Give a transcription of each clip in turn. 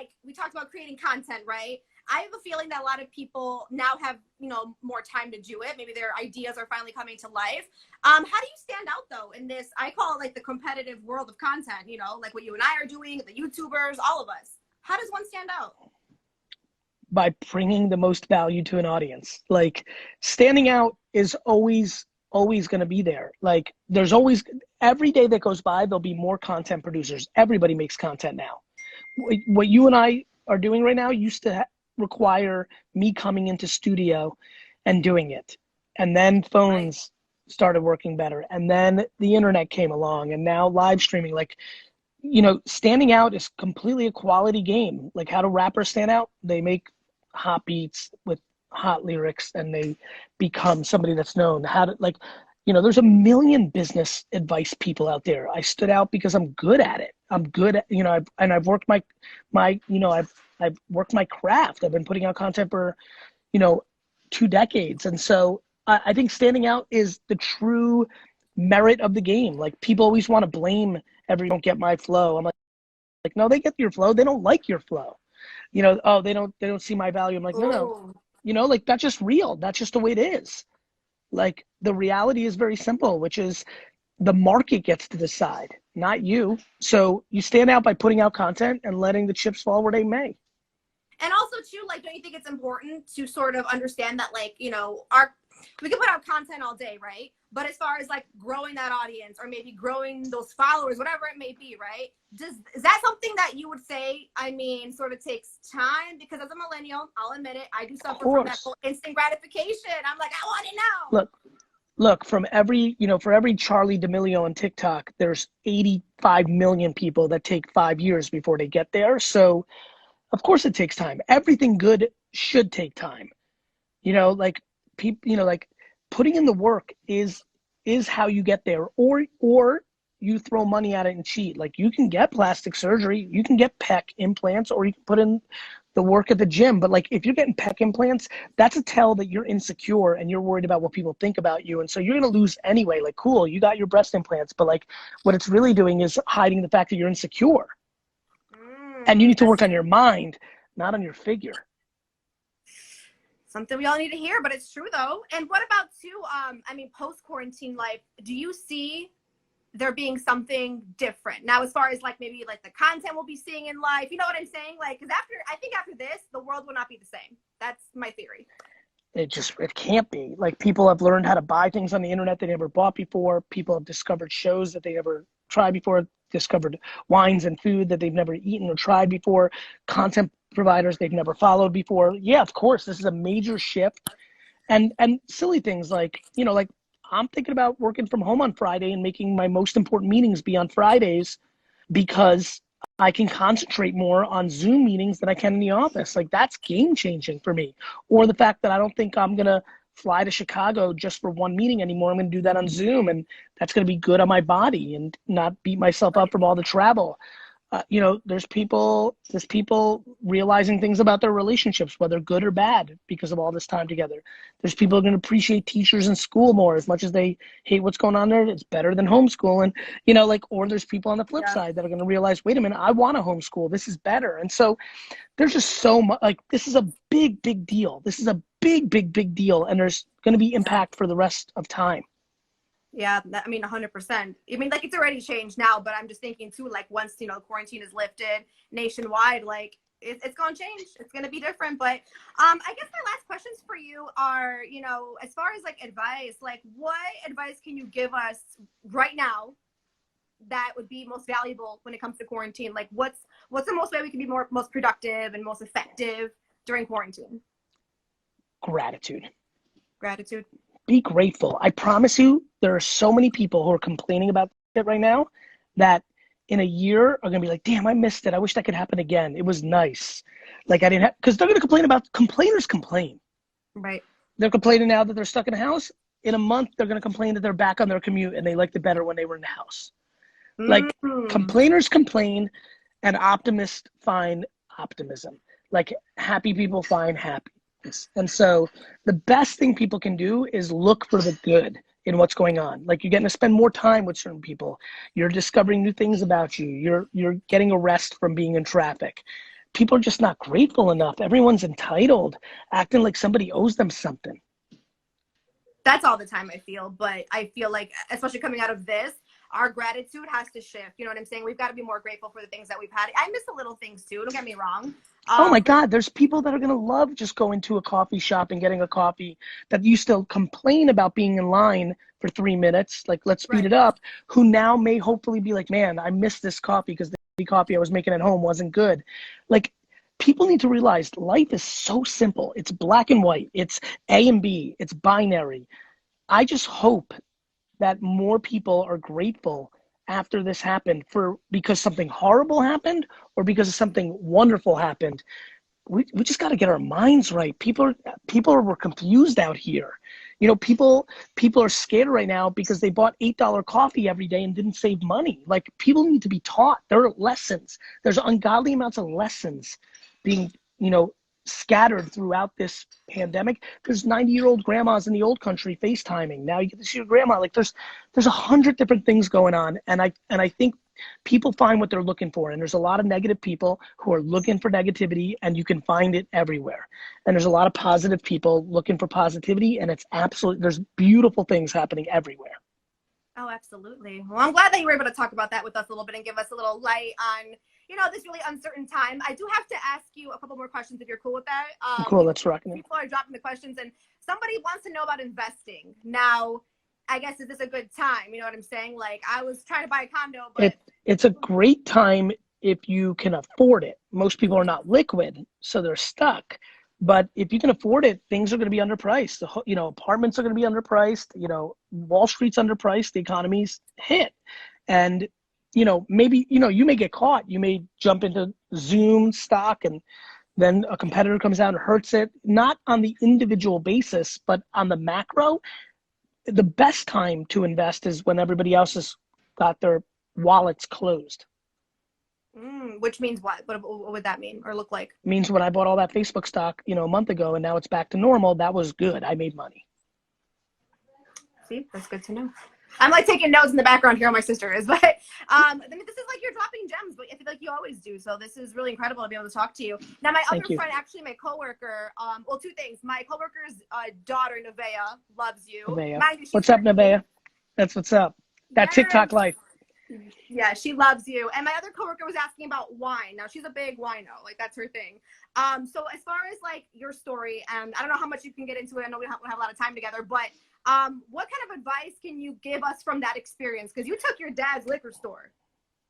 like we talked about creating content, right? I have a feeling that a lot of people now have, you know, more time to do it. Maybe their ideas are finally coming to life. How do you stand out though in this, I call it like the competitive world of content, you know, like what you and I are doing, the YouTubers, all of us. How does one stand out? By bringing the most value to an audience. Like standing out is always going to be there. Like there's always, every day that goes by, there'll be more content producers. Everybody makes content now. What you and I are doing right now used to require me coming into studio and doing it. And then phones started working better. And then the internet came along and now live streaming. Like, you know, standing out is completely a quality game. Like how do rappers stand out? They make hot beats with hot lyrics and they become somebody that's known. How to, like, you know, there's a million business advice people out there. I stood out because I'm good at it. I'm good at, you know, I've worked my, you know, I've worked my craft. I've been putting out content for, you know, 2 decades. And so I think standing out is the true merit of the game. Like people always want to blame don't get my flow. I'm like, no, they get your flow. They don't like your flow. You know, oh, they don't see my value. I'm like, no. You know, like that's just real. That's just the way it is. Like the reality is very simple, which is the market gets to decide, not you. So you stand out by putting out content and letting the chips fall where they may. And also too, like, don't you think it's important to sort of understand that, like, you know, we can put out content all day, right? But as far as like growing that audience or maybe growing those followers, whatever it may be, right? Is that something that you would say, I mean, sort of takes time? Because as a millennial, I'll admit it, I do suffer from that whole instant gratification. I'm like, I want it now. Look, from every, you know, for every Charlie D'Amelio on TikTok, there's 85 million people that take 5 years before they get there. So of course it takes time. Everything good should take time. You know, like people, you know, like putting in the work is how you get there, or you throw money at it and cheat. Like you can get plastic surgery, you can get pec implants, or you can put in the work at the gym. But like if you're getting pec implants, that's a tell that you're insecure and you're worried about what people think about you. And so you're going to lose anyway. Like, cool, you got your breast implants, but like what it's really doing is hiding the fact that you're insecure. And you need to work on your mind, not on your figure. Something we all need to hear, but it's true though. And what about too, I mean, post-quarantine life, do you see there being something different now as far as like maybe like the content we'll be seeing in life? You know what I'm saying? Like, because I think after this, the world will not be the same. That's my theory. It can't be. Like people have learned how to buy things on the internet they never bought before. People have discovered shows that they never tried before, discovered wines and food that they've never eaten or tried before, content providers they've never followed before. Yeah, of course, this is a major shift. And silly things like, you know, like I'm thinking about working from home on Friday and making my most important meetings be on Fridays because I can concentrate more on Zoom meetings than I can in the office. Like that's game changing for me. Or the fact that I don't think I'm going to fly to Chicago just for one meeting anymore. I'm going to do that on Zoom, and that's going to be good on my body and not beat myself up from all the travel. You know, there's people realizing things about their relationships, whether good or bad, because of all this time together. There's people who are going to appreciate teachers in school more, as much as they hate what's going on there. It's better than homeschooling, you know, like, or there's people on the flip side that are going to realize, wait a minute, I want to homeschool. This is better. And so there's just so much, like, this is a big deal. This is a big deal. And there's going to be impact for the rest of time. Yeah, I mean, 100%. I mean, like, it's already changed now, but I'm just thinking too, like, once, you know, quarantine is lifted nationwide, like, it's going to change. It's going to be different. But I guess my last questions for you are, you know, as far as like advice, like what advice can you give us right now that would be most valuable when it comes to quarantine? Like what's the most way we can be most productive and most effective during quarantine? Gratitude. Be grateful. I promise you, there are so many people who are complaining about it right now that in a year are going to be like, damn, I missed it. I wish that could happen again. It was nice. Like I didn't have, because they're going to complainers complain. Right. They're complaining now that they're stuck in a house. In a month, they're going to complain that they're back on their commute and they liked it better when they were in the house. Like complainers complain and optimists find optimism. Like happy people find happiness. And so the best thing people can do is look for the good in what's going on. Like you're getting to spend more time with certain people. You're discovering new things about you. You're getting a rest from being in traffic. people are just not grateful enough. Everyone's entitled, acting like somebody owes them something. That's all the time I feel, but I feel like, especially coming out of this, our gratitude has to shift. You know what I'm saying? We've got to be more grateful for the things that we've had. I miss the little things too. Don't get me wrong. Oh my God, there's people that are going to love just going to a coffee shop and getting a coffee that used to complain about being in line for 3 minutes, like let's speed it up, who now may hopefully be like, man, I missed this coffee because the coffee I was making at home wasn't good. Like, people need to realize life is so simple. It's black and white. It's A and B. It's binary. I just hope that more people are grateful after this happened because something horrible happened or because something wonderful happened. We just got to get our minds right. People are confused out here. You know, people are scared right now because they bought $8 coffee every day and didn't save money. Like, people need to be taught. There are lessons. There's ungodly amounts of lessons being, scattered throughout this pandemic. There's 90-year-old grandmas in the old country FaceTiming. Now you get to see your grandma. Like, there's 100 different things going on. And I think people find what they're looking for. And there's a lot of negative people who are looking for negativity, and you can find it everywhere. And there's a lot of positive people looking for positivity, and there's beautiful things happening everywhere. Oh, absolutely. Well, I'm glad that you were able to talk about that with us a little bit and give us a little light on, this really uncertain time. I do have to ask you a couple more questions if you're cool with that. Cool, let's rock it. People are dropping the questions, and somebody wants to know about investing. Now, I guess, is this a good time? You know what I'm saying? Like, I was trying to buy a condo, but it's a great time if you can afford it. Most people are not liquid, so they're stuck. But if you can afford it, things are going to be underpriced. Apartments are going to be underpriced. Wall Street's underpriced. The economy's hit. And, maybe, you may get caught. You may jump into Zoom stock and then a competitor comes out and hurts it. Not on the individual basis, but on the macro. The best time to invest is when everybody else has got their wallets closed. Which means what? What would that mean or look like? It means when I bought all that Facebook stock, a month ago, and now it's back to normal, that was good. I made money. See, that's good to know. I'm like taking notes in the background here. My sister is, but this is like you're dropping gems, but I feel like you always do. So this is really incredible to be able to talk to you. Now, my other friend, actually my coworker, well, two things. My coworker's daughter, Nevaeh, loves you. Nevaeh. What's up, Nevaeh? That's what's up. That TikTok life. Yeah, she loves you. And my other coworker was asking about wine. Now, she's a big wino. Like, that's her thing. So as far as like your story, and I don't know how much you can get into it. I know we have a lot of time together, but what kind of advice can you give us from that experience? Because you took your dad's liquor store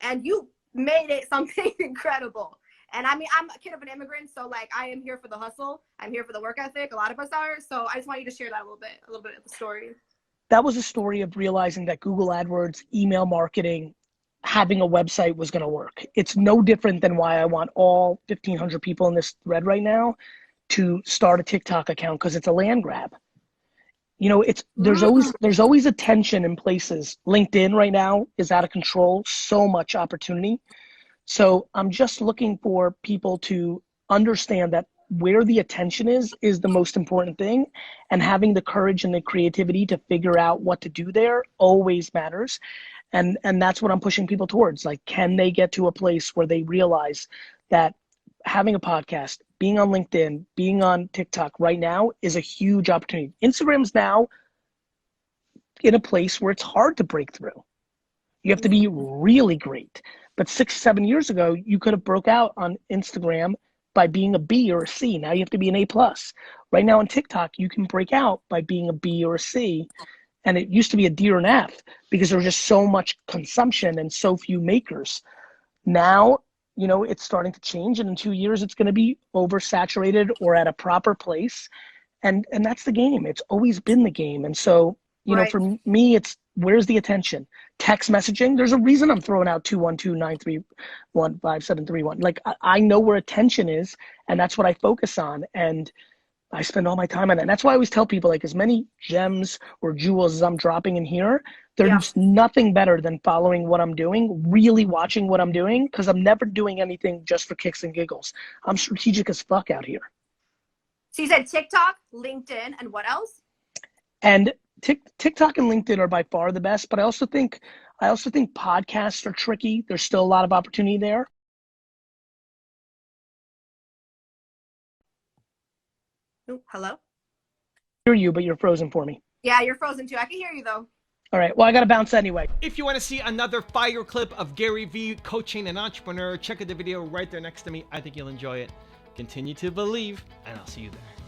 and you made it something incredible. And I mean, I'm a kid of an immigrant, so like I am here for the hustle. I'm here for the work ethic. A lot of us are. So I just want you to share that a little bit of the story. That was a story of realizing that Google AdWords, email marketing, having a website was going to work. It's no different than why I want all 1,500 people in this thread right now to start a TikTok account, because it's a land grab. There's always attention in places. LinkedIn right now is out of control. So much opportunity. So I'm just looking for people to understand that where the attention is the most important thing, and having the courage and the creativity to figure out what to do there always matters. And that's what I'm pushing people towards. Like, can they get to a place where they realize that having a podcast, being on LinkedIn, being on TikTok right now is a huge opportunity. Instagram's now in a place where it's hard to break through. You have to be really great. But 6-7 years ago, you could have broke out on Instagram by being a B or a C. Now you have to be an A+. Right now on TikTok, you can break out by being a B or a C. And it used to be a D or an F because there was just so much consumption and so few makers. Now, it's starting to change, and in 2 years, it's going to be oversaturated or at a proper place. And that's the game. It's always been the game. And so, for me, it's where's the attention? Text messaging. There's a reason I'm throwing out 212-931-5731. Like, I know where attention is, and that's what I focus on. And I spend all my time on that. And that's why I always tell people, like, as many gems or jewels as I'm dropping in here, there's nothing better than following what I'm doing, really watching what I'm doing, because I'm never doing anything just for kicks and giggles. I'm strategic as fuck out here. So you said TikTok, LinkedIn, and what else? And TikTok and LinkedIn are by far the best, but I also think podcasts are tricky. There's still a lot of opportunity there. Ooh, hello? Hear you, but you're frozen for me. Yeah, you're frozen too. I can hear you though. All right. Well, I got to bounce anyway. If you want to see another fire clip of Gary Vee coaching an entrepreneur, check out the video right there next to me. I think you'll enjoy it. Continue to believe, and I'll see you there.